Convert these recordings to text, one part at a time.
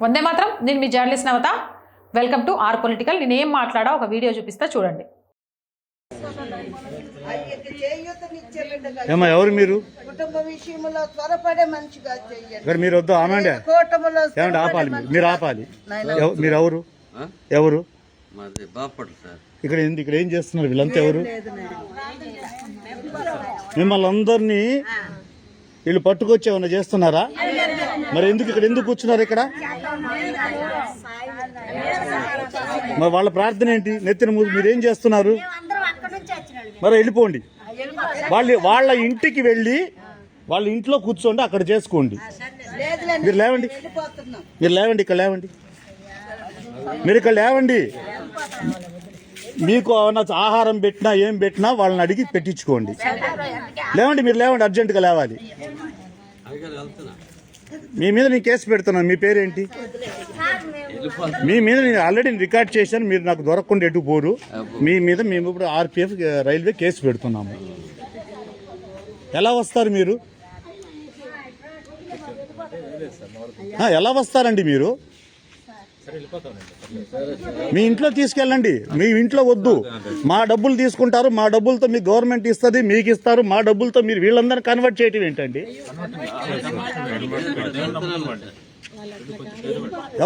వందే మాత్రం. నేను మీ journalist Navata. Welcome to R Political. నేను ఏం మాట్లాడా ఒక వీడియో చూపిస్తా చూడండి. ఎవరు మీరు? కుటుంబ విషయంలో త్వరపడే మంచిగా చేయండి. మీరు వద్దు ఆమండి, ఆపాలి మీరు ఆపాలి. మీరు ఎవరు? ఎవరు ఇక్కడ ఇక్కడ ఏం చేస్తున్నారు? వీళ్ళంతా ఎవరు? మిమ్మల్ని అందరినీ వీళ్ళు పట్టుకొచ్చి ఏమన్నా చేస్తున్నారా? మరి ఎందుకు ఇక్కడ ఎందుకు కూర్చున్నారు? ఇక్కడ మరి వాళ్ళ ప్రార్థన ఏంటి? నెత్తిన మీరేం చేస్తున్నారు? మరి వెళ్ళిపోండి. వాళ్ళ ఇంటికి వెళ్ళి వాళ్ళ ఇంట్లో కూర్చోండి, అక్కడ చేసుకోండి. మీరు లేవండి, మీరు లేవండి, ఇక్కడ లేవండి, మీరు ఇక్కడ లేవండి. మీకు ఆహారం పెట్టినా ఏం పెట్టినా వాళ్ళని అడిగి పెట్టించుకోండి. లేవండి, మీరు లేవండి, అర్జెంటుగా లేవాలి. మీ మీద నేను కేసు పెడుతున్నాను. మీ పేరేంటి? మీ మీద నేను ఆల్రెడీ రికార్డ్ చేశాను. మీరు నాకు దొరకకుండా ఎటు పోరు. మీ మీద మేము ఇప్పుడు ఆర్పిఎఫ్ రైల్వే కేసు పెడుతున్నాము. ఎలా వస్తారు మీరు? ఎలా వస్తారండి మీరు? మీ ఇంట్లో తీసుకెళ్ళండి. మీ ఇంట్లో వద్దు. మా డబ్బులు తీసుకుంటారు, మా డబ్బులతో మీ గవర్నమెంట్ ఇస్తుంది, మీకు ఇస్తారు. మా డబ్బులతో మీరు వీళ్ళందరినీ కన్వర్ట్ చేయటం ఏంటండి?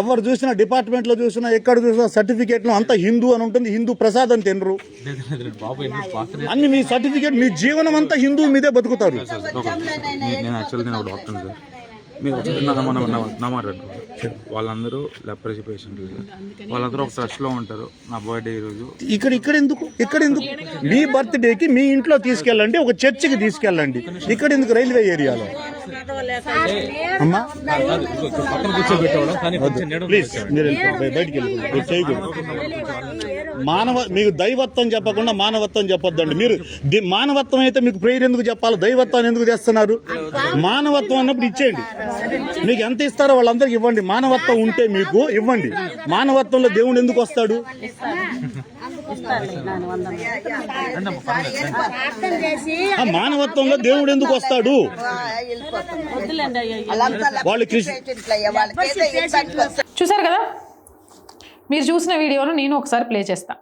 ఎవరు చూసినా, డిపార్ట్మెంట్లో చూసినా, ఎక్కడ చూసినా సర్టిఫికేట్లో అంతా హిందూ అని ఉంటుంది. హిందూ ప్రసాద్ అని తినరు. అన్ని మీ సర్టిఫికేట్, మీ జీవనం అంతా హిందూ మీదే బతుకుతారు. మీరు వాళ్ళందరూ లెప్రసీ పేషెంట్లు, వాళ్ళందరూ ఒక ట్రస్ట్లో ఉంటారు. నా బర్త్డే ఈరోజు. ఇక్కడ ఎందుకు? మీ బర్త్డేకి మీ ఇంట్లో తీసుకెళ్ళండి, ఒక చర్చికి తీసుకెళ్ళండి. ఇక్కడ ఎందుకు రైల్వే ఏరియాలో? అమ్మా ప్లీజ్ మీరు బయటికి వెళ్ళి చేయకూడదు. మీకు దైవత్వం చెప్పకుండా మానవత్వం చెప్పొద్దండి. మీరు మానవత్వం అయితే మీకు ప్రేయర్ ఎందుకు చెప్పాలి? దైవత్వాన్ని ఎందుకు చేస్తున్నారు? మానవత్వం అన్నప్పుడు ఇచ్చేయండి. మీకు ఎంత ఇస్తారో వాళ్ళందరికీ ఇవ్వండి. మానవత్వం ఉంటే మీకు ఇవ్వండి. మానవత్వంలో దేవుడు ఎందుకు వస్తాడు? మానవత్వంలో దేవుడు ఎందుకు వస్తాడు? వాళ్ళు చూసారు కదా? మీరు చూసిన వీడియోను నేను ఒకసారి ప్లే చేస్తా.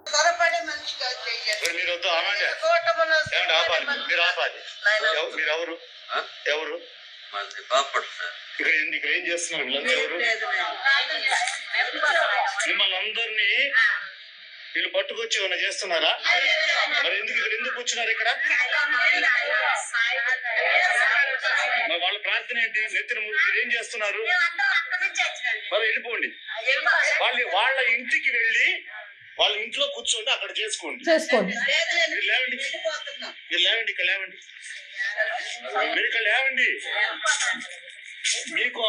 ఇక్కడ ఏం చేస్తున్నారు? మిమ్మల్ని అందరినీ వీళ్ళు పట్టుకొచ్చి ఏమైనా చేస్తున్నారా? మరి ఎందుకు ఇక్కడ ఎందుకు కూర్చున్నారు? ఇక్కడ మరి వాళ్ళ ప్రార్థన ఏంటి? నెత్తిన మీరు ఏం చేస్తున్నారు? మరి వెళ్ళిపోండి. వాళ్ళ ఇంటికి వెళ్ళి వాళ్ళ ఇంట్లో కూర్చోండి, అక్కడ చేసుకోండి. మీరు లేవండి, మీరు లేవండి, ఇక్కడ లేవండి, మీరు ఇక్కడ లేవండి. మీకు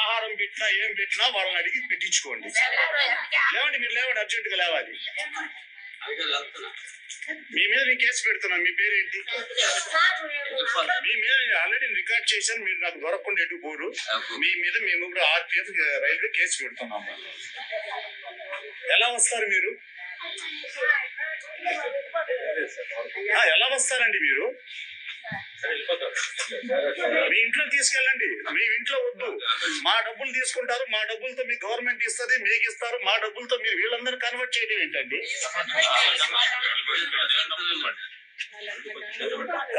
ఆహారం పెట్టినా ఏం పెట్టినా వాళ్ళని అడిగి పెట్టించుకోండి. లేవండి, మీరు లేవండి, అర్జెంటుగా లేవాలి. మీ మీద నేను కేసు పెడుతున్నాను. మీ పేరేంటి? మీ మీద నేను ఆల్రెడీ రికార్డ్ చేశాను. మీరు నాకు దొరకకుండా ఎటు పోరు. మీ మీద మేము ఇప్పుడు ఆర్పిఎఫ్ రైల్వే కేసు పెడుతున్నాము. ఎలా వస్తారు మీరు? ఎలా వస్తారండి మీరు? మీ ఇంట్లో తీసుకెళ్ళండి. మీ ఇంట్లో వద్దు. మా డబ్బులు తీసుకుంటారు, మా డబ్బులతో మీ గవర్నమెంట్ ఇస్తుంది, మీకు ఇస్తారు. మా డబ్బులతో మీరు వీళ్ళందరూ కన్వర్ట్ చేయడం ఏంటండి?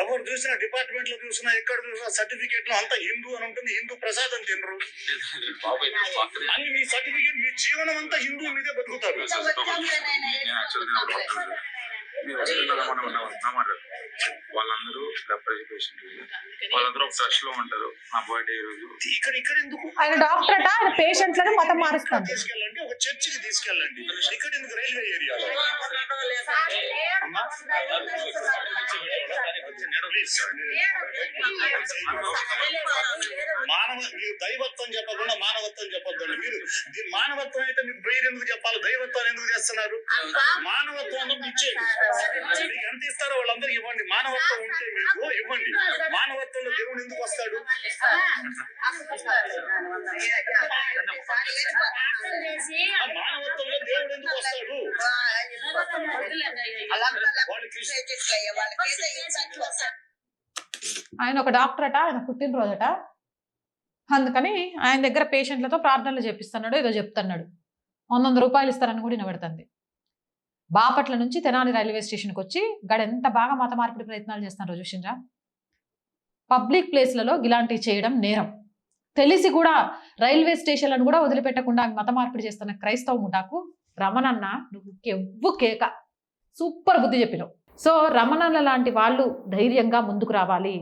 ఎవరు చూసినా, డిపార్ట్మెంట్ లో చూసినా, ఎక్కడ చూసినా సర్టిఫికేట్ లో అంతా హిందూ అని ఉంటుంది. హిందూ ప్రసాద్ అని తినరు. అన్ని మీ సర్టిఫికేట్, మీ జీవనం అంతా హిందూ మీదే బతుకుతారు. వాళ్ళందరూ లెప్రసీ పేషెంట్లు, వాళ్ళందరూ ఒక ట్రస్ట్లో ఉంటారు. నా బర్త్డే ఈరోజు. ఇక్కడ ఎందుకు? ఆయన డాక్టర్ అట, ఆయన పేషెంట్లను మతం మారుస్తాడు. తీసుకెళ్ళండి, ఒక చర్చికి తీసుకెళ్ళండి. ఇక్కడ ఎందుకు? రైల్వే ఏరియాలో. మీరు దైవత్వం చెప్పకుండా మానవత్వం చెప్పొద్దండి. మీరు మానవత్వం అయితే మీకు ప్రేయర్ ఎందుకు చెప్పాలి? దైవత్వాన్ని ఎందుకు చేస్తున్నారు? మానవత్వం అన్నప్పుడు ఇచ్చేయండి. మీకు ఎంత ఇస్తారో వాళ్ళందరికీ ఇవ్వండి. మానవత్వం ఉంటే మీకు ఇవ్వండి. మానవత్వంలో దేవుడు ఎందుకు వస్తాడు? మానవత్వంలో దేవుడు ఎందుకు వస్తాడు? ఆయన ఒక డాక్టర్ అట, ఆయన పుట్టినరోజట. అందుకని ఆయన దగ్గర పేషెంట్లతో ప్రార్థనలు చేపిస్తున్నాడు, ఏదో చెప్తున్నాడు. 100 రూపాయలు ఇస్తారని కూడా వినబడుతుంది. బాపట్ల నుంచి తెనాలి రైల్వే స్టేషన్కి వచ్చి గడ ఎంత బాగా మత మార్పిడి ప్రయత్నాలు చేస్తున్నారో చూసిండ్రా. పబ్లిక్ ప్లేస్లలో ఇలాంటివి చేయడం నేరం. తెలిసి కూడా రైల్వే స్టేషన్లను కూడా వదిలిపెట్టకుండా మత మార్పిడి చేస్తున్న క్రైస్తవ ముఠాకు రమణన్న నువ్వు కెవ్వు కేక, సూపర్ బుద్ధి చెప్పినావు. సో రమణన్న లాంటి వాళ్ళు ధైర్యంగా ముందుకు రావాలి.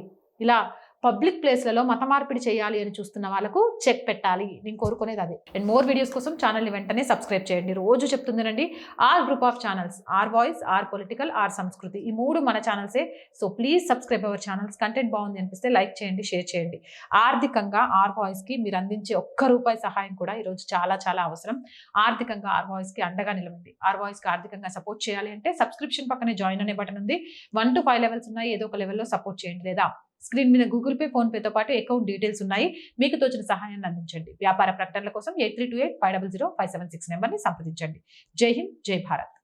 ఇలా పబ్లిక్ ప్లేస్లలో మత మార్పిడి చేయాలి అని చూస్తున్న వాళ్ళకు చెక్ పెట్టాలి. నేను కోరుకునేది అదే. అండ్ మోర్ వీడియోస్ కోసం ఛానల్ని వెంటనే సబ్స్క్రైబ్ చేయండి. రోజు చెప్తుందేనండి, R group of channels, R Voice, R Political, R Sanskriti, ఈ 3 మన ఛానల్సే. So please subscribe our channels. Content బాగుంది అనిపిస్తే లైక్ చేయండి, షేర్ చేయండి. ఆర్థికంగా ఆర్ వాయిస్కి మీరు అందించే ₹1 సహాయం కూడా ఈరోజు చాలా చాలా అవసరం. ఆర్థికంగా ఆర్ వాయిస్కి అండగా నిలవండి. ఆర్ వాయిస్కి ఆర్థికంగా సపోర్ట్ చేయాలి అంటే సబ్స్క్రిప్షన్ పక్కనే జాయిన్ అనే బటన్ ఉంది. 1 to 5 లెవెల్స్ ఉన్నాయి. ఏదో ఒక లెవెల్లో సపోర్ట్ చేయండి. లేదా స్క్రీన్ మీద గూగుల్ పే, ఫోన్ పేతో పాటు అకౌంట్ డీటెయిల్స్ ఉన్నాయి. మీకు తోచిన సహాయాన్ని అందించండి. వ్యాపార ప్రకటనల కోసం 8328 500 576 నెంబర్ని సంప్రదించండి. జై హింద్, జై భారత్.